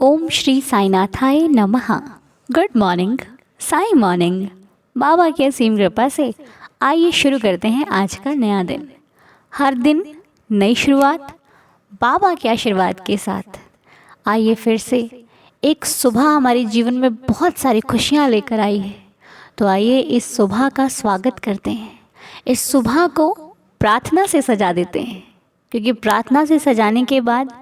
ओम श्री साईनाथाय नमः। Good morning, Sai morning. बाबा की असीम कृपा से आइए शुरू करते हैं आज का नया दिन। हर दिन नई शुरुआत बाबा के आशीर्वाद के साथ। आइए फिर से एक सुबह हमारे जीवन में बहुत सारी खुशियाँ लेकर आई है, तो आइए इस सुबह का स्वागत करते हैं। इस सुबह को प्रार्थना से सजा देते हैं, क्योंकि प्रार्थना से सजाने के बाद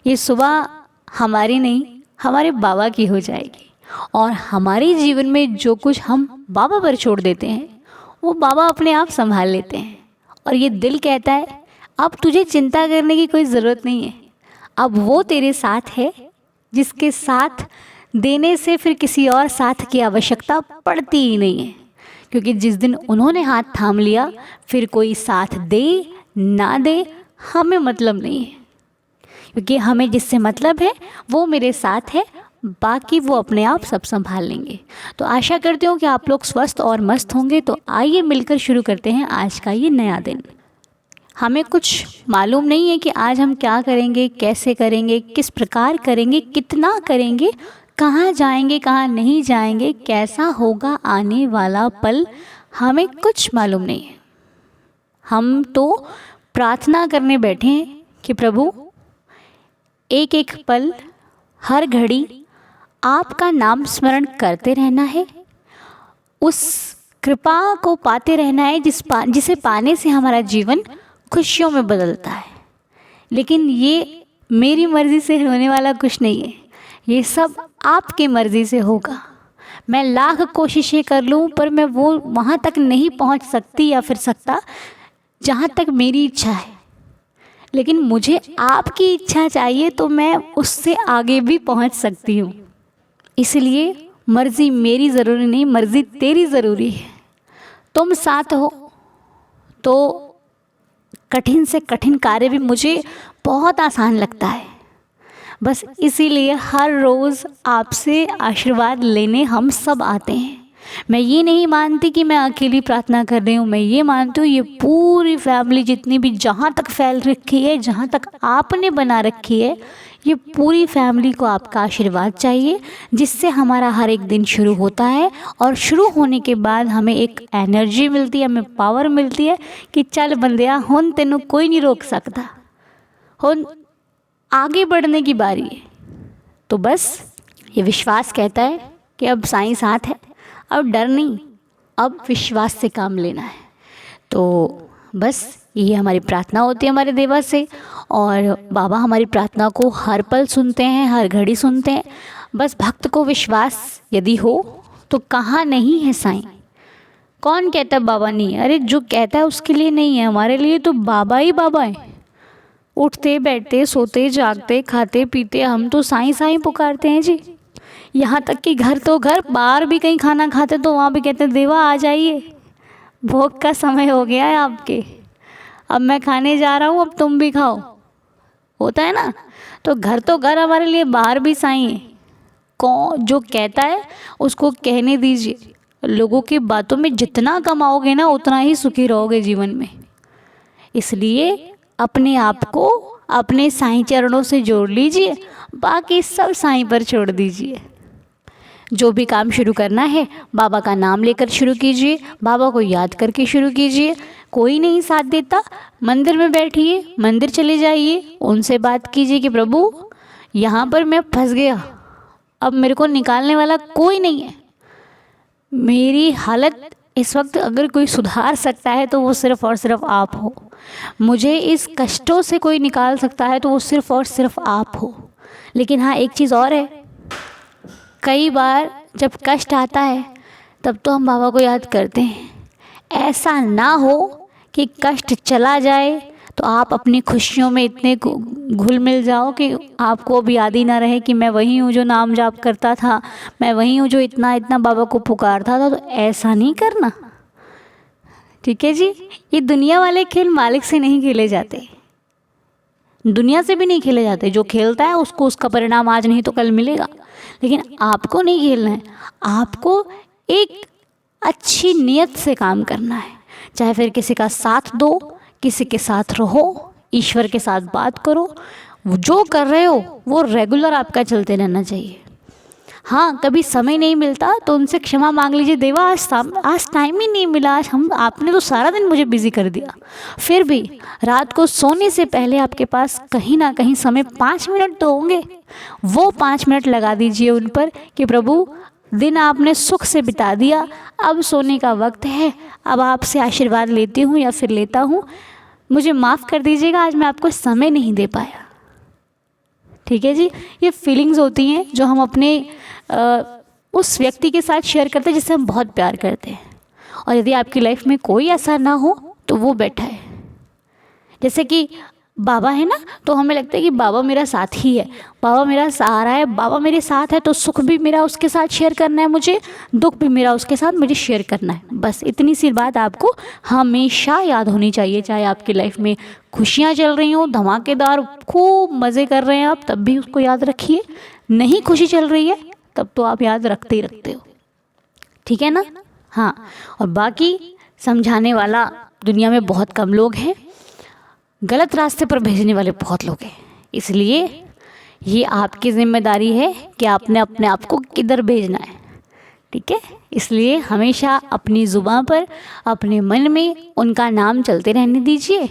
ये सुबह हमारी नहीं, हमारे बाबा की हो जाएगी। और हमारे जीवन में जो कुछ हम बाबा पर छोड़ देते हैं वो बाबा अपने आप संभाल लेते हैं। और ये दिल कहता है अब तुझे चिंता करने की कोई ज़रूरत नहीं है, अब वो तेरे साथ है जिसके साथ देने से फिर किसी और साथ की आवश्यकता पड़ती ही नहीं है। क्योंकि जिस दिन उन्होंने हाथ थाम लिया फिर कोई साथ दे ना दे हमें मतलब नहीं है, क्योंकि हमें जिससे मतलब है वो मेरे साथ है, बाकी वो अपने आप सब संभाल लेंगे। तो आशा करती हूँ कि आप लोग स्वस्थ और मस्त होंगे। तो आइए मिलकर शुरू करते हैं आज का ये नया दिन। हमें कुछ मालूम नहीं है कि आज हम क्या करेंगे, कैसे करेंगे, किस प्रकार करेंगे, कितना करेंगे, कहाँ जाएंगे, कहाँ नहीं जाएंगे, कैसा होगा आने वाला पल, हमें कुछ मालूम नहीं है। हम तो प्रार्थना करने बैठे हैं कि प्रभु एक एक पल हर घड़ी आपका नाम स्मरण करते रहना है, उस कृपा को पाते रहना है जिसे पाने से हमारा जीवन खुशियों में बदलता है। लेकिन ये मेरी मर्ज़ी से होने वाला कुछ नहीं है, ये सब आपकी मर्ज़ी से होगा। मैं लाख कोशिशें कर लूँ पर मैं वो वहाँ तक नहीं पहुँच सकती या फिर सकता जहाँ तक मेरी इच्छा है। लेकिन मुझे आपकी इच्छा चाहिए तो मैं उससे आगे भी पहुंच सकती हूँ। इसलिए मर्ज़ी मेरी ज़रूरी नहीं, मर्ज़ी तेरी ज़रूरी है। तुम साथ हो तो कठिन से कठिन कार्य भी मुझे बहुत आसान लगता है। बस इसीलिए हर रोज़ आपसे आशीर्वाद लेने हम सब आते हैं। मैं ये नहीं मानती कि मैं अकेली प्रार्थना कर रही हूँ, मैं ये मानती हूँ ये पूरी फैमिली जितनी भी जहाँ तक फैल रखी है, जहाँ तक आपने बना रखी है, ये पूरी फैमिली को आपका आशीर्वाद चाहिए, जिससे हमारा हर एक दिन शुरू होता है। और शुरू होने के बाद हमें एक एनर्जी मिलती है, हमें पावर मिलती है कि चल बंदिया हुन तेनों कोई नहीं रोक सकता, हुन आगे बढ़ने की बारी है। तो बस ये विश्वास कहता है कि अब साईं साथ है, अब डर नहीं, अब विश्वास से काम लेना है। तो बस ये हमारी प्रार्थना होती है हमारे देवा से, और बाबा हमारी प्रार्थना को हर पल सुनते हैं, हर घड़ी सुनते हैं। बस भक्त को विश्वास यदि हो तो कहाँ नहीं है साईं। कौन कहता है बाबा नहीं है? अरे जो कहता है उसके लिए नहीं है, हमारे लिए तो बाबा ही बाबा है। उठते बैठते सोते जागते खाते पीते हम तो साईं साईं पुकारते हैं जी। यहाँ तक कि घर तो घर, बाहर भी कहीं खाना खाते तो वहाँ भी कहते हैं देवा आ जाइए, भोग का समय हो गया है आपके, अब मैं खाने जा रहा हूँ, अब तुम भी खाओ। होता है ना? तो घर हमारे लिए, बाहर भी साईं है। कौन जो कहता है उसको कहने दीजिए। लोगों की बातों में जितना कमाओगे ना उतना ही सुखी रहोगे जीवन में। इसलिए अपने आप को अपने साईं चरणों से जोड़ लीजिए, बाकी सब साईं पर छोड़ दीजिए। जो भी काम शुरू करना है बाबा का नाम लेकर शुरू कीजिए, बाबा को याद करके शुरू कीजिए। कोई नहीं साथ देता, मंदिर में बैठिए, मंदिर चले जाइए, उनसे बात कीजिए कि प्रभु यहाँ पर मैं फंस गया, अब मेरे को निकालने वाला कोई नहीं है। मेरी हालत इस वक्त अगर कोई सुधार सकता है तो वो सिर्फ़ और सिर्फ आप हो। मुझे इस कष्टों से कोई निकाल सकता है तो वो सिर्फ़ और सिर्फ आप हो। लेकिन हाँ, एक चीज़ और है, कई बार जब कष्ट आता है तब तो हम बाबा को याद करते हैं। ऐसा ना हो कि कष्ट चला जाए तो आप अपनी खुशियों में इतने घुल मिल जाओ कि आपको अब याद ही ना रहे कि मैं वही हूँ जो नाम जाप करता था, मैं वही हूँ जो इतना इतना बाबा को पुकारता था। तो ऐसा नहीं करना, ठीक है जी। ये दुनिया वाले खेल मालिक से नहीं खेले जाते, दुनिया से भी नहीं खेले जाते। जो खेलता है उसको उसका परिणाम आज नहीं तो कल मिलेगा। लेकिन आपको नहीं खेलना है, आपको एक अच्छी नियत से काम करना है। चाहे फिर किसी का साथ दो, किसी के साथ रहो, ईश्वर के साथ बात करो, जो कर रहे हो वो रेगुलर आपका चलते रहना चाहिए। हाँ, कभी समय नहीं मिलता तो उनसे क्षमा मांग लीजिए, देवा आज टाइम ही नहीं मिला, आज आपने तो सारा दिन मुझे बिजी कर दिया। फिर भी रात को सोने से पहले आपके पास कहीं ना कहीं समय 5 मिनट तो होंगे, वो 5 मिनट लगा दीजिए उन पर कि प्रभु दिन आपने सुख से बिता दिया, अब सोने का वक्त है, अब आपसे आशीर्वाद लेती हूँ या फिर लेता हूँ, मुझे माफ़ कर दीजिएगा, आज मैं आपको समय नहीं दे पाया। ठीक है जी, ये फीलिंग्स होती हैं जो हम अपने उस व्यक्ति के साथ शेयर करते हैं जिससे हम बहुत प्यार करते हैं। और यदि आपकी लाइफ में कोई ऐसा ना हो तो वो बैठा है, जैसे कि बाबा है ना, तो हमें लगता है कि बाबा मेरा साथी है, बाबा मेरा सहारा है, बाबा मेरे साथ है तो सुख भी मेरा उसके साथ शेयर करना है, मुझे दुख भी मेरा उसके साथ मुझे शेयर करना है। बस इतनी सी बात आपको हमेशा याद होनी चाहिए। चाहे आपकी लाइफ में खुशियाँ चल रही हों, धमाकेदार खूब मज़े कर रहे हैं आप, तब भी उसको याद रखिए। नहीं खुशी चल रही है तब तो आप याद रखते ही रखते हो। ठीक है ना? हाँ, और बाकी समझाने वाला दुनिया में बहुत कम लोग हैं, गलत रास्ते पर भेजने वाले बहुत लोग हैं। इसलिए ये आपकी जिम्मेदारी है कि आपने अपने आप को किधर भेजना है। ठीक है, इसलिए हमेशा अपनी ज़ुबान पर, अपने मन में उनका नाम चलते रहने दीजिए।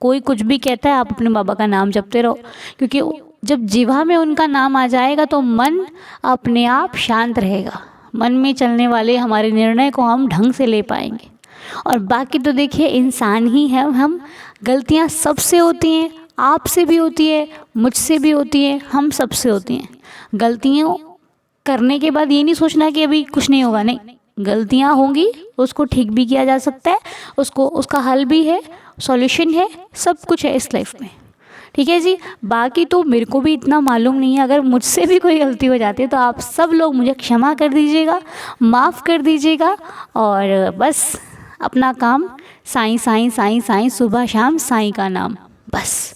कोई कुछ भी कहता है, आप अपने बाबा का नाम जपते रहो, क्योंकि जब जीवा में उनका नाम आ जाएगा तो मन अपने आप शांत रहेगा। मन में चलने वाले हमारे निर्णय को हम ढंग से ले पाएंगे। और बाकी तो देखिए, इंसान ही हैं हम, गलतियां सबसे होती हैं, आपसे भी होती है, मुझसे भी होती है, हम सबसे होती हैं। गलतियां करने के बाद ये नहीं सोचना कि अभी कुछ नहीं होगा, नहीं, गलतियां होंगी, उसको ठीक भी किया जा सकता है, उसका हल भी है, सॉल्यूशन है, सब कुछ है इस लाइफ में। ठीक है जी, बाकी तो मेरे को भी इतना मालूम नहीं है, अगर मुझसे भी कोई गलती हो जाती है तो आप सब लोग मुझे क्षमा कर दीजिएगा, माफ़ कर दीजिएगा। और बस अपना काम साईं साईं साईं साईं, सुबह शाम साईं का नाम, बस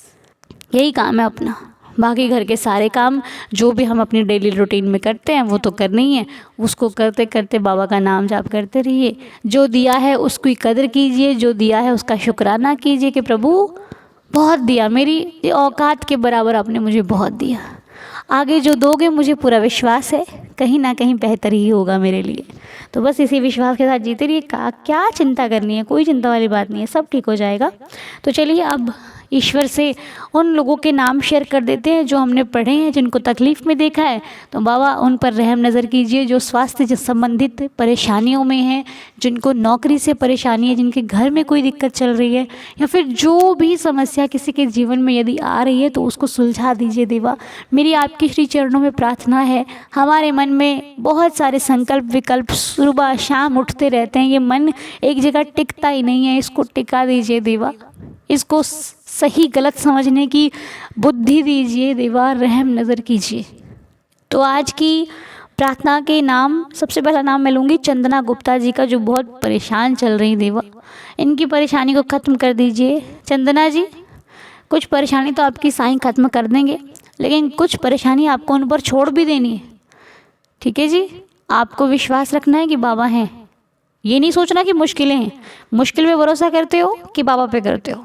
यही काम है अपना। बाकी घर के सारे काम जो भी हम अपनी डेली रूटीन में करते हैं वो तो करना ही है, उसको करते करते बाबा का नाम जाप करते रहिए। जो दिया है उसकी कदर कीजिए, जो दिया है उसका शुक्राना कीजिए कि प्रभु बहुत दिया, मेरी औकात के बराबर आपने मुझे बहुत दिया, आगे जो दोगे मुझे पूरा विश्वास है कहीं ना कहीं बेहतर ही होगा मेरे लिए। तो बस इसी विश्वास के साथ जीते रहिए, क्या चिंता करनी है, कोई चिंता वाली बात नहीं है, सब ठीक हो जाएगा। तो चलिए अब ईश्वर से उन लोगों के नाम शेयर कर देते हैं जो हमने पढ़े हैं, जिनको तकलीफ़ में देखा है, तो बाबा उन पर रहम नज़र कीजिए। जो स्वास्थ्य से संबंधित परेशानियों में हैं, जिनको नौकरी से परेशानी है, जिनके घर में कोई दिक्कत चल रही है, या फिर जो भी समस्या किसी के जीवन में यदि आ रही है तो उसको सुलझा दीजिए देवा। मेरी आपके श्री चरणों में प्रार्थना है। हमारे मन में बहुत सारे संकल्प विकल्प सुबह शाम उठते रहते हैं, ये मन एक जगह टिकता ही नहीं है, इसको टिका दीजिए देवा, इसको सही गलत समझने की बुद्धि दीजिए देवा, रहम नज़र कीजिए। तो आज की प्रार्थना के नाम, सबसे पहला नाम मैं लूँगी चंदना गुप्ता जी का, जो बहुत परेशान चल रही देवा, इनकी परेशानी को ख़त्म कर दीजिए। चंदना जी, कुछ परेशानी तो आपकी साईं ख़त्म कर देंगे, लेकिन कुछ परेशानी आपको उन पर छोड़ भी देनी है। ठीक है जी, आपको विश्वास रखना है कि बाबा हैं, ये नहीं सोचना कि मुश्किलें हैं। मुश्किल पे भरोसा करते हो कि बाबा पे करते हो?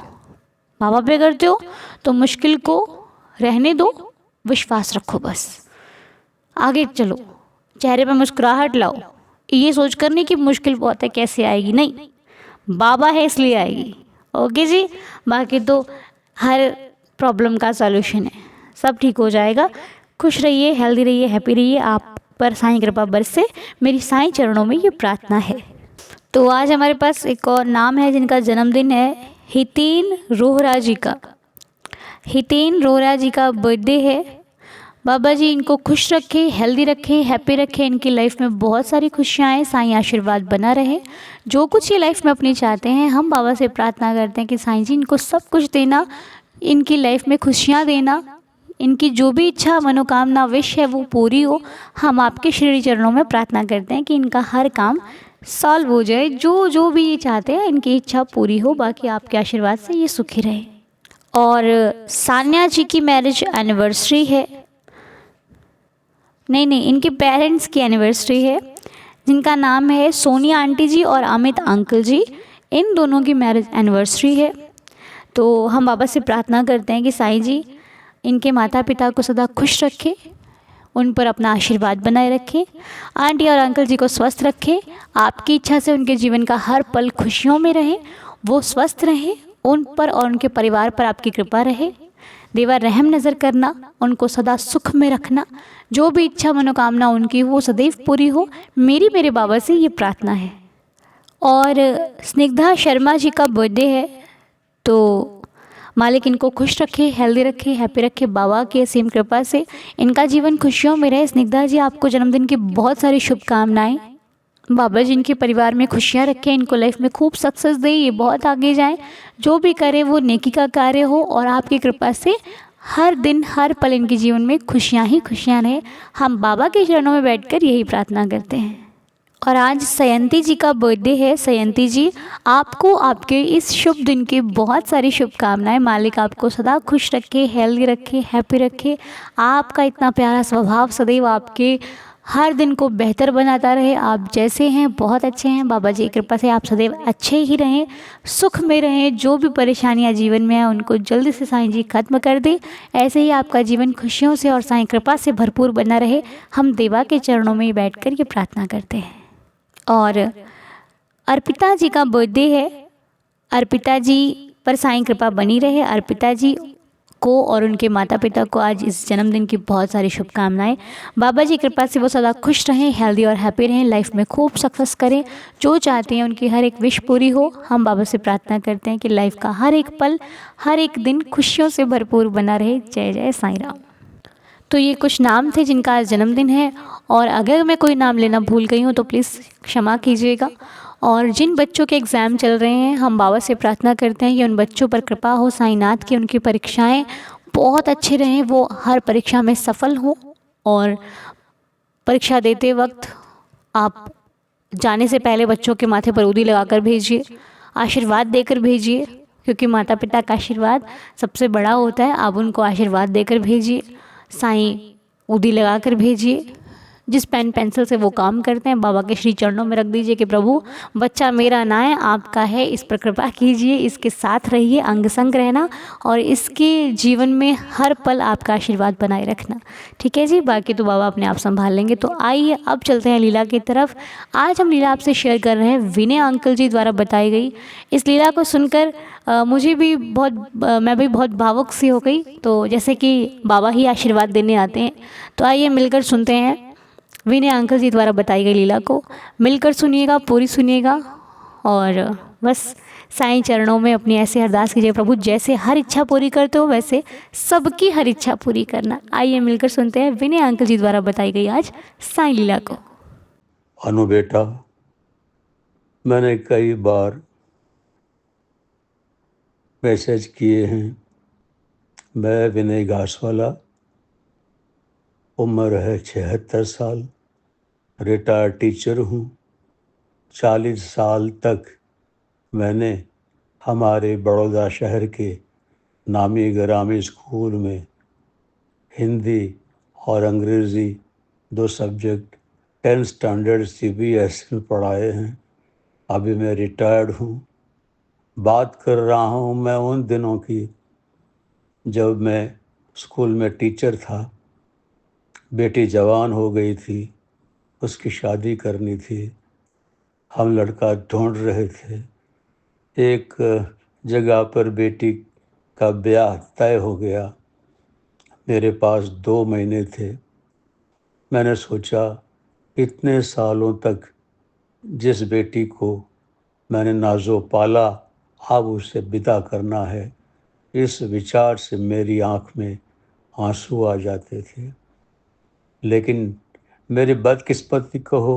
बाबा पे करते हो तो मुश्किल को रहने दो, विश्वास रखो, बस आगे चलो, चेहरे पे मुस्कुराहट लाओ, ये सोचकर नहीं कि मुश्किल बहुत है कैसे आएगी, नहीं, बाबा है इसलिए आएगी। ओके जी, बाकी तो हर प्रॉब्लम का सॉल्यूशन है, सब ठीक हो जाएगा। खुश रहिए, हेल्दी रहिए, हैप्पी रहिए, आप पर साईं कृपा बरसे, मेरी साईं चरणों में ये प्रार्थना है। तो आज हमारे पास एक और नाम है जिनका जन्मदिन है हितेन रोहरा जी का। हितेन रोहरा जी का बर्थडे है। बाबा जी इनको खुश रखें, हेल्दी रखें, हैप्पी रखें, इनकी लाइफ में बहुत सारी खुशियाँ आएँ, साईं आशीर्वाद बना रहे। जो कुछ ये लाइफ में अपनी चाहते हैं, हम बाबा से प्रार्थना करते हैं कि साईं जी इनको सब कुछ देना, इनकी लाइफ में खुशियाँ देना, इनकी जो भी इच्छा मनोकामना विश है वो पूरी हो। हम आपके श्री चरणों में प्रार्थना करते हैं कि इनका हर काम सॉल्व हो जाए, जो भी ये चाहते हैं इनकी इच्छा पूरी हो, बाकी आपके आशीर्वाद से ये सुखी रहे। और सान्या जी की मैरिज एनिवर्सरी है, नहीं, इनके पेरेंट्स की एनिवर्सरी है, जिनका नाम है सोनिया आंटी जी और अमित अंकल जी, इन दोनों की मैरिज एनिवर्सरी है। तो हम बाबा से प्रार्थना करते हैं कि साईं जी इनके माता पिता को सदा खुश रखे, उन पर अपना आशीर्वाद बनाए रखें। आंटी और अंकल जी को स्वस्थ रखें। आपकी इच्छा से उनके जीवन का हर पल खुशियों में रहे, वो स्वस्थ रहें, उन पर और उनके परिवार पर आपकी कृपा रहे। देवा रहम नज़र करना, उनको सदा सुख में रखना, जो भी इच्छा मनोकामना उनकी वो सदैव पूरी हो, मेरी मेरे बाबा से ये प्रार्थना है। और स्निग्धा शर्मा जी का बर्थडे है, तो मालिक इनको खुश रखे, हेल्दी रखे, हैप्पी रखे, बाबा की असीम कृपा से इनका जीवन खुशियों में रहे। स्निग्धा जी, आपको जन्मदिन की बहुत सारी शुभकामनाएं। बाबा जी इनके परिवार में खुशियां रखें, इनको लाइफ में खूब सक्सेस दें, ये बहुत आगे जाएं, जो भी करें वो नेकी का कार्य हो, और आपकी कृपा से हर दिन हर पल इनके जीवन में खुशियां ही खुशियां रहें। हम बाबा के चरणों में बैठकर यही प्रार्थना करते हैं। और आज सयंती जी का बर्थडे है। सयंती जी, आपको आपके इस शुभ दिन की बहुत सारी शुभकामनाएं। मालिक आपको सदा खुश रखे, हेल्दी रखे, हैप्पी रखे। आपका इतना प्यारा स्वभाव सदैव आपके हर दिन को बेहतर बनाता रहे। आप जैसे हैं बहुत अच्छे हैं। बाबा जी की कृपा से आप सदैव अच्छे ही रहें, सुख में रहें। जो भी परेशानियां जीवन में हैं उनको जल्दी से साईं जी खत्म कर दें। ऐसे ही आपका जीवन खुशियों से और साईं कृपा से भरपूर बना रहे। हम देवा के चरणों में बैठकर ये प्रार्थना करते हैं। और अर्पिता जी का बर्थडे है। अर्पिता जी पर साईं कृपा बनी रहे। अर्पिता जी को और उनके माता पिता को आज इस जन्मदिन की बहुत सारी शुभकामनाएं। बाबा जी कृपा से वो सदा खुश रहें, हेल्दी और हैप्पी रहें, लाइफ में खूब सक्सेस करें, जो चाहते हैं उनकी हर एक विश पूरी हो। हम बाबा से प्रार्थना करते हैं कि लाइफ का हर एक पल, हर एक दिन खुशियों से भरपूर बना रहे। जय जय साईं राम। तो ये कुछ नाम थे जिनका आज जन्मदिन है, और अगर मैं कोई नाम लेना भूल गई हूँ तो प्लीज़ क्षमा कीजिएगा। और जिन बच्चों के एग्ज़ाम चल रहे हैं, हम बाबा से प्रार्थना करते हैं कि उन बच्चों पर कृपा हो साईनाथ की, उनकी परीक्षाएं बहुत अच्छे रहें, वो हर परीक्षा में सफल हों। और परीक्षा देते वक्त आप जाने से पहले बच्चों के माथे पर उदी लगाकर भेजिए, आशीर्वाद देकर भेजिए, क्योंकि माता पिता का आशीर्वाद सबसे बड़ा होता है। आप उनको आशीर्वाद देकर भेजिए, साईं उदी लगाकर भेजिए। जिस पेन पेंसिल से वो काम करते हैं बाबा के श्री चरणों में रख दीजिए कि प्रभु बच्चा मेरा ना है, आपका है, इस पर कृपा कीजिए, इसके साथ रहिए, अंग संग रहना, और इसके जीवन में हर पल आपका आशीर्वाद बनाए रखना। ठीक है जी, बाकी तो बाबा अपने आप संभाल लेंगे। तो आइए अब चलते हैं लीला की तरफ। आज हम लीला आपसे शेयर कर रहे हैं विनय अंकल जी द्वारा बताई गई। इस लीला को सुनकर मुझे भी मैं भी बहुत भावुक सी हो गई। तो जैसे कि बाबा ही आशीर्वाद देने आते हैं, तो आइए मिलकर सुनते हैं विनय अंकल जी द्वारा बताई गई लीला को। मिलकर सुनिएगा, पूरी सुनिएगा, और बस साईं चरणों में अपनी ऐसे अरदास कीजिए, प्रभु जैसे हर इच्छा पूरी करते हो वैसे सबकी हर इच्छा पूरी करना। आइए मिलकर सुनते हैं विनय अंकल जी द्वारा बताई गई आज साईं लीला को। अनु बेटा, मैंने कई बार मैसेज किए हैं। मैं विनय घासवाला, उम्र है 76 साल, रिटायर्ड टीचर हूँ। 40 साल तक मैंने हमारे बड़ौदा शहर के नामी गिरामी स्कूल में हिंदी और अंग्रेज़ी 2 सब्जेक्ट 10 स्टैंडर्ड CBSE में पढ़ाए हैं। अभी मैं रिटायर्ड हूँ। बात कर रहा हूँ मैं उन दिनों की जब मैं स्कूल में टीचर था। बेटी जवान हो गई थी, उसकी शादी करनी थी। हम लड़का ढूंढ रहे थे। एक जगह पर बेटी का ब्याह तय हो गया। मेरे पास 2 महीने थे। मैंने सोचा इतने सालों तक जिस बेटी को मैंने नाजो पाला, अब उसे विदा करना है। इस विचार से मेरी आंख में आंसू आ जाते थे। लेकिन मेरी बदकिस्मती कहो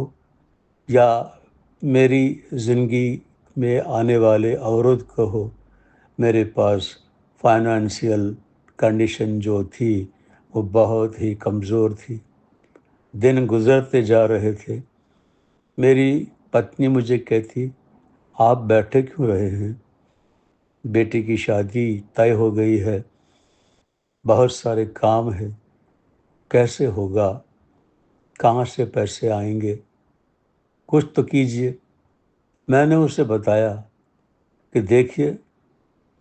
या मेरी ज़िंदगी में आने वाले अवरोध कहो, मेरे पास फाइनेंशियल कंडीशन जो थी वो बहुत ही कमज़ोर थी। दिन गुज़रते जा रहे थे। मेरी पत्नी मुझे कहती, आप बैठे क्यों रहे हैं? बेटी की शादी तय हो गई है, बहुत सारे काम हैं, कैसे होगा? कहाँ से पैसे आएंगे? कुछ तो कीजिए। मैंने उसे बताया कि देखिए,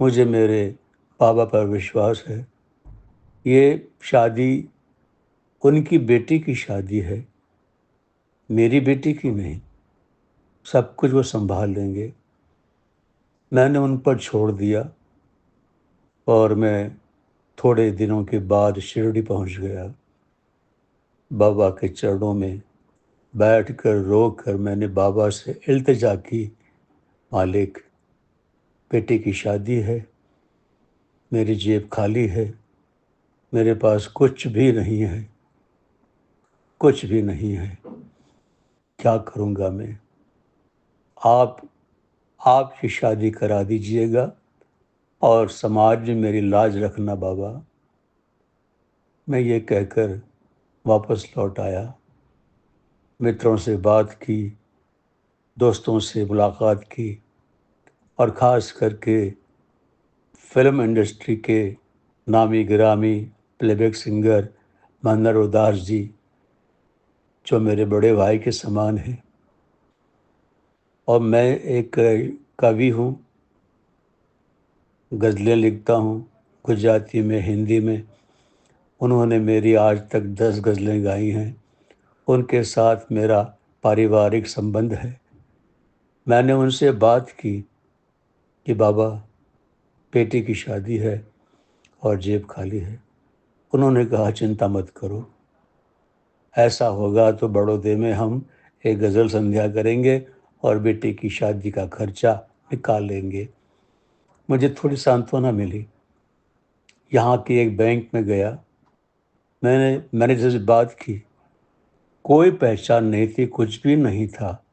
मुझे मेरे बाबा पर विश्वास है। ये शादी उनकी बेटी की शादी है, मेरी बेटी की नहीं। सब कुछ वो संभाल लेंगे। मैंने उन पर छोड़ दिया और मैं थोड़े दिनों के बाद शिरडी पहुंच गया। बाबा के चरणों में बैठकर रोकर मैंने बाबा से इल्तिजा की, मालिक, बेटी की शादी है, मेरी जेब खाली है, मेरे पास कुछ भी नहीं है, कुछ भी नहीं है, क्या करूँगा मैं? आप आपकी शादी करा दीजिएगा और समाज में मेरी लाज रखना बाबा। मैं ये कहकर वापस लौट आया। मित्रों से बात की, दोस्तों से मुलाकात की और ख़ास करके फिल्म इंडस्ट्री के नामी गिरामी प्लेबैक सिंगर मन्ना उदास जी, जो मेरे बड़े भाई के समान हैं। और मैं एक कवि हूँ, गज़लें लिखता हूँ गुजराती में, हिंदी में। उन्होंने मेरी आज तक 10 गज़लें गाई हैं। उनके साथ मेरा पारिवारिक संबंध है। मैंने उनसे बात की कि बाबा, बेटी की शादी है और जेब खाली है। उन्होंने कहा, चिंता मत करो, ऐसा होगा तो बड़ौदे में हम एक गज़ल संध्या करेंगे और बेटी की शादी का खर्चा निकाल लेंगे। मुझे थोड़ी सांत्वना मिली। यहाँ के एक बैंक में गया, मैंने मैनेजर से बात की। कोई पहचान नहीं थी, कुछ भी नहीं था।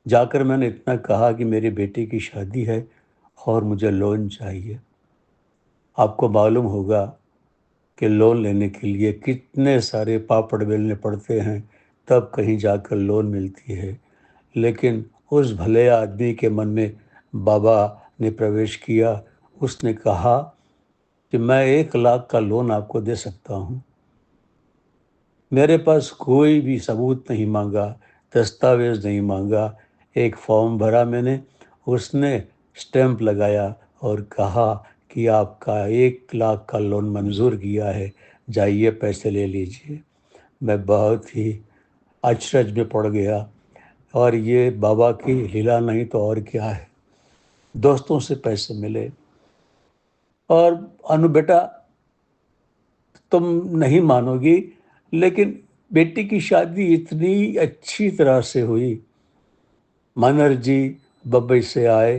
जाकर मैंने इतना कहा कि मेरी बेटी की शादी है और मुझे लोन चाहिए। आपको मालूम होगा कि लोन लेने के लिए कितने सारे पापड़ बेलने पड़ते हैं, तब कहीं जाकर लोन मिलती है। लेकिन उस भले आदमी के मन में बाबा ने प्रवेश किया। उसने कहा कि मैं 1 लाख का लोन आपको दे सकता हूँ। मेरे पास कोई भी सबूत नहीं मांगा, दस्तावेज़ नहीं मांगा। एक फॉर्म भरा मैंने, उसने स्टैंप लगाया और कहा कि आपका 1 लाख का लोन मंजूर किया है, जाइए पैसे ले लीजिए। मैं बहुत ही अचरज में पड़ गया और ये बाबा की लीला नहीं तो और क्या है। दोस्तों से पैसे मिले और अनु बेटा, तुम नहीं मानोगी, लेकिन बेटी की शादी इतनी अच्छी तरह से हुई। मनर जी बम्बई से आए,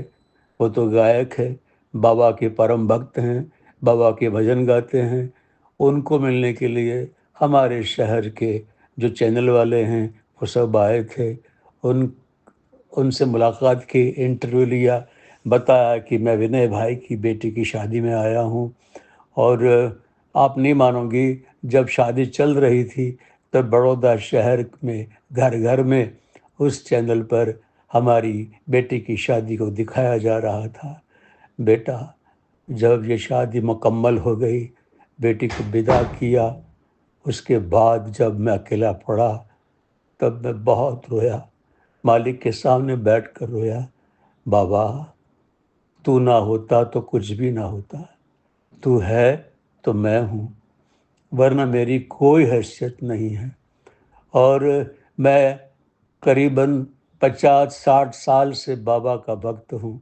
वो तो गायक है, बाबा के परम भक्त हैं, बाबा के भजन गाते हैं। उनको मिलने के लिए हमारे शहर के जो चैनल वाले हैं वो सब आए थे। उन उनसे मुलाकात की, इंटरव्यू लिया, बताया कि मैं विनय भाई की बेटी की शादी में आया हूँ। और आप नहीं मानोगी, जब शादी चल रही थी तब बड़ौदा शहर में घर घर में उस चैनल पर हमारी बेटी की शादी को दिखाया जा रहा था। बेटा, जब ये शादी मुकम्मल हो गई, बेटी को विदा किया, उसके बाद जब मैं अकेला पड़ा तब मैं बहुत रोया, मालिक के सामने बैठ कर रोया। बाबा, तू ना होता तो कुछ भी ना होता, तू है तो मैं हूँ, वरना मेरी कोई हैसियत नहीं है। और मैं करीबन 50-60 साल से बाबा का भक्त हूँ।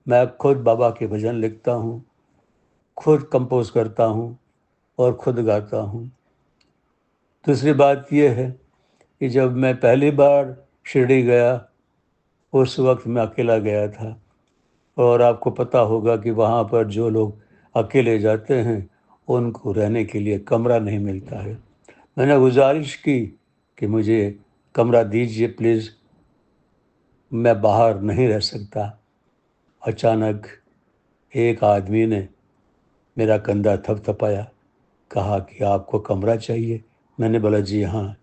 मैं खुद बाबा के भजन लिखता हूँ, खुद कंपोज करता हूँ और खुद गाता हूँ। दूसरी बात यह है कि जब मैं पहली बार शिरडी गया, उस वक्त मैं अकेला गया था। और आपको पता होगा कि वहाँ पर जो लोग अकेले जाते हैं उनको रहने के लिए कमरा नहीं मिलता है। मैंने गुजारिश की कि मुझे कमरा दीजिए प्लीज़, मैं बाहर नहीं रह सकता। अचानक एक आदमी ने मेरा कंधा थपथपाया, कहा कि आपको कमरा चाहिए? मैंने बोला जी हाँ।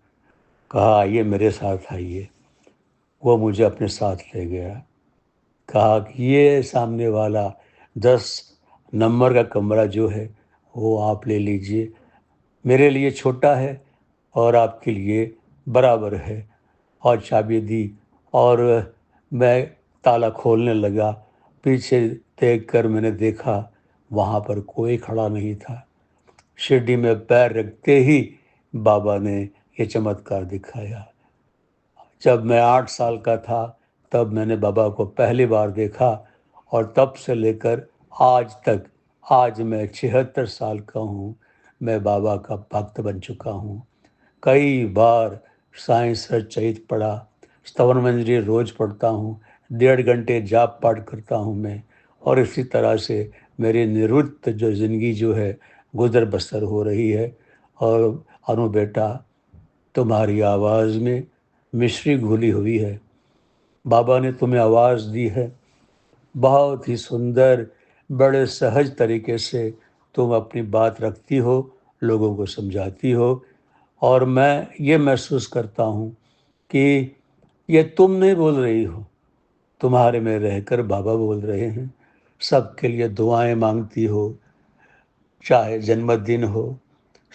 कहा आइए मेरे साथ आइए। वो मुझे अपने साथ ले गया। कहा कि ये सामने वाला 10 नंबर का कमरा जो है वो आप ले लीजिए, मेरे लिए छोटा है और आपके लिए बराबर है। और चाबी दी और मैं ताला खोलने लगा। पीछे देखकर मैंने देखा वहाँ पर कोई खड़ा नहीं था। शिरडी में पैर रखते ही बाबा ने ये चमत्कार दिखाया। जब मैं 8 साल का था तब मैंने बाबा को पहली बार देखा और तब से लेकर आज तक, आज मैं 76 साल का हूँ, मैं बाबा का भक्त बन चुका हूँ। कई बार साईं सच्चरित्र पढ़ा, स्तवन मंजरी रोज पढ़ता हूँ, 1.5 घंटे जाप पाठ करता हूँ मैं, और इसी तरह से मेरी निवृत्त जो ज़िंदगी जो है गुजर बसर हो रही है। और अनु बेटा, तुम्हारी आवाज़ में मिश्री घुली हुई है। बाबा ने तुम्हें आवाज़ दी है, बहुत ही सुंदर, बड़े सहज तरीके से तुम अपनी बात रखती हो, लोगों को समझाती हो, और मैं ये महसूस करता हूँ कि ये तुम नहीं बोल रही हो, तुम्हारे में रहकर बाबा बोल रहे हैं। सबके लिए दुआएं मांगती हो, चाहे जन्मदिन हो,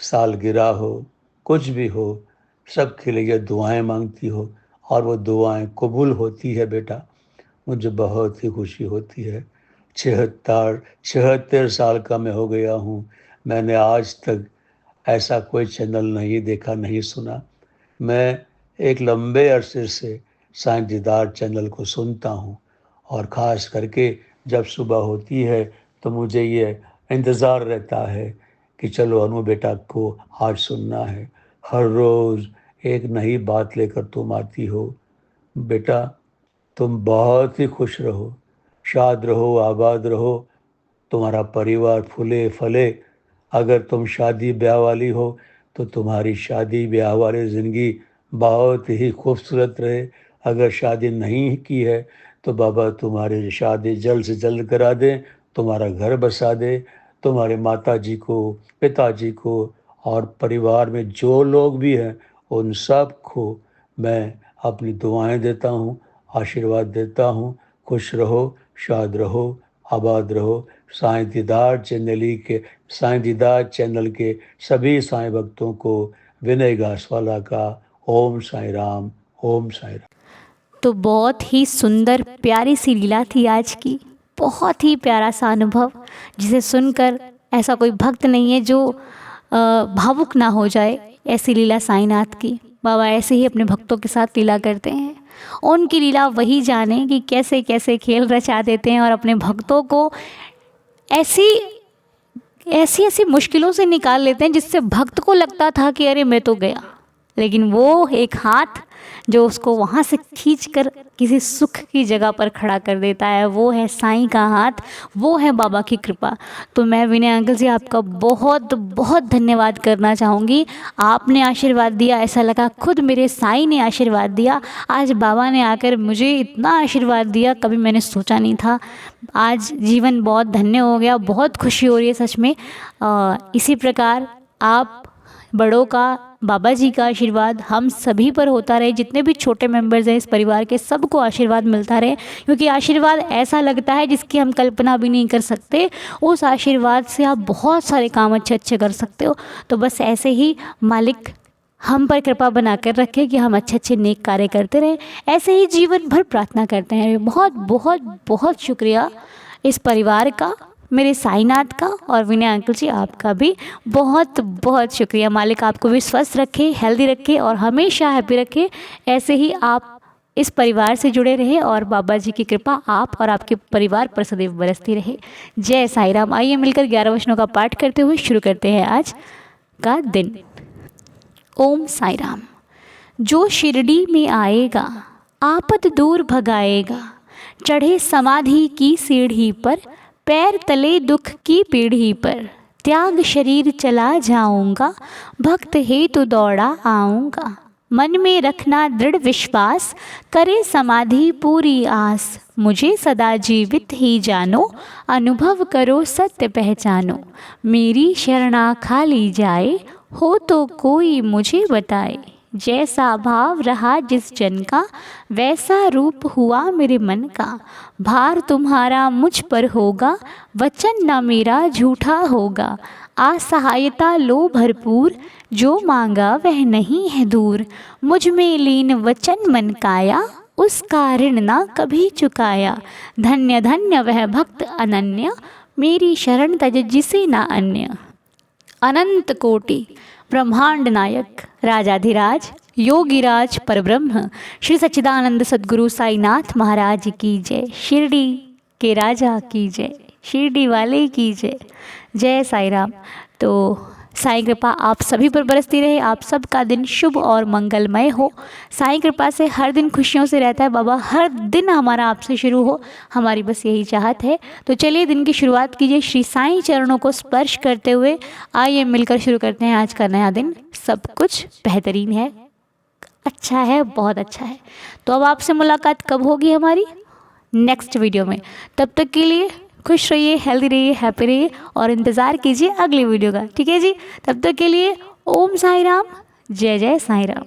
सालगिरह हो, कुछ भी हो, सबके लिए दुआएं मांगती हो और वो दुआएं कबूल होती है बेटा। मुझे बहुत ही खुशी होती है। 76 साल का मैं हो गया हूँ, मैंने आज तक ऐसा कोई चैनल नहीं देखा, नहीं सुना। मैं एक लंबे अरसे से साईं दीदार चैनल को सुनता हूँ, और ख़ास करके जब सुबह होती है तो मुझे ये इंतज़ार रहता है कि चलो अनु बेटा को आज सुनना है। हर रोज़ एक नई बात लेकर तुम आती हो। बेटा, तुम बहुत ही खुश रहो, शाद रहो, आबाद रहो, तुम्हारा परिवार फूले फले। अगर तुम शादी ब्याह वाली हो तो तुम्हारी शादी ब्याह वाली ज़िंदगी बहुत ही खूबसूरत रहे। अगर शादी नहीं की है तो बाबा तुम्हारी शादी जल्द से जल्द करा दें, तुम्हारा घर बसा दे, तुम्हारे माता जी को, पिताजी को और परिवार में जो लोग भी हैं उन सब को मैं अपनी दुआएं देता हूँ, आशीर्वाद देता हूँ। खुश रहो, शाद रहो, आबाद रहो। साईं दीदार चैनल के सभी साईं भक्तों को विनय घासवाला का ओम साईं राम, ओम साईं राम। तो बहुत ही सुंदर प्यारी सी लीला थी आज की, बहुत ही प्यारा सा अनुभव, जिसे सुनकर ऐसा कोई भक्त नहीं है जो भावुक ना हो जाए। ऐसी लीला साईंनाथ की, बाबा ऐसे ही अपने भक्तों के साथ लीला करते हैं। उनकी लीला वही जाने कि कैसे कैसे खेल रचा देते हैं और अपने भक्तों को ऐसी ऐसी ऐसी मुश्किलों से निकाल लेते हैं जिससे भक्त को लगता था कि अरे मैं तो गया, लेकिन वो एक हाथ जो उसको वहाँ से खींचकर किसी सुख की जगह पर खड़ा कर देता है, वो है साईं का हाथ, वो है बाबा की कृपा। तो मैं विनय अंकल जी आपका बहुत बहुत धन्यवाद करना चाहूँगी। आपने आशीर्वाद दिया, ऐसा लगा खुद मेरे साईं ने आशीर्वाद दिया। आज बाबा ने आकर मुझे इतना आशीर्वाद दिया, कभी मैंने सोचा नहीं था। आज जीवन बहुत धन्य हो गया, बहुत खुशी हो रही है सच में। इसी प्रकार आप बड़ों का, बाबा जी का आशीर्वाद हम सभी पर होता रहे। जितने भी छोटे मेंबर्स हैं इस परिवार के, सबको आशीर्वाद मिलता रहे, क्योंकि आशीर्वाद ऐसा लगता है जिसकी हम कल्पना भी नहीं कर सकते। उस आशीर्वाद से आप बहुत सारे काम अच्छे अच्छे कर सकते हो। तो बस ऐसे ही मालिक हम पर कृपा बनाकर रखें कि हम अच्छे अच्छे नेक कार्य करते रहें। ऐसे ही जीवन भर प्रार्थना करते हैं। बहुत बहुत बहुत शुक्रिया इस परिवार का, मेरे साईनाथ का, और विनय अंकल जी आपका भी बहुत बहुत शुक्रिया। मालिक आपको भी स्वस्थ रखे, हेल्दी रखे और हमेशा हैप्पी रखे। ऐसे ही आप इस परिवार से जुड़े रहे और बाबा जी की कृपा आप और आपके परिवार पर सदैव बरसती रहे। जय साई राम। आइए मिलकर 11 वचनों का पाठ करते हुए शुरू करते हैं आज का दिन। ओम साई राम। जो शिरडी में आएगा आपद दूर भगाएगा, चढ़े समाधि की सीढ़ी पर, पैर तले दुख की पीढ़ी पर, त्याग शरीर चला जाऊंगा, भक्त हेतु दौड़ा आऊंगा। मन में रखना दृढ़ विश्वास, करे समाधि पूरी आस, मुझे सदा जीवित ही जानो, अनुभव करो सत्य पहचानो। मेरी शरणा खाली जाए, हो तो कोई मुझे बताए। जैसा भाव रहा जिस जन का, वैसा रूप हुआ मेरे मन का। भार तुम्हारा मुझ पर होगा, वचन न मेरा झूठा होगा। असहायता लो भरपूर, जो मांगा वह नहीं है दूर। मुझ में लीन वचन मन काया, उसका ऋण न कभी चुकाया। धन्य धन्य वह भक्त अनन्य, मेरी शरण तज जिसे न अन्य। अनंत कोटि ब्रह्मांड नायक राजाधिराज योगीराज परब्रह्म श्री सच्चिदानंद सद्गुरु साईनाथ महाराज की जय। शिरडी के राजा की जय, शिरडी वाले की जय। जय साई राम। तो साईं कृपा आप सभी पर बरसती रहे, आप सबका दिन शुभ और मंगलमय हो। साईं कृपा से हर दिन खुशियों से रहता है बाबा, हर दिन हमारा आपसे शुरू हो, हमारी बस यही चाहत है। तो चलिए दिन की शुरुआत कीजिए श्री साईं चरणों को स्पर्श करते हुए। आइए मिलकर शुरू करते हैं आज का नया दिन। सब कुछ बेहतरीन है, अच्छा है, बहुत अच्छा है। तो अब आपसे मुलाकात कब होगी हमारी? नेक्स्ट वीडियो में। तब तक के लिए खुश रहिए, हेल्दी रहिए, हैप्पी रहिए और इंतज़ार कीजिए अगली वीडियो का। ठीक है जी, तब तक के लिए ओम साई राम, जय जय साई राम।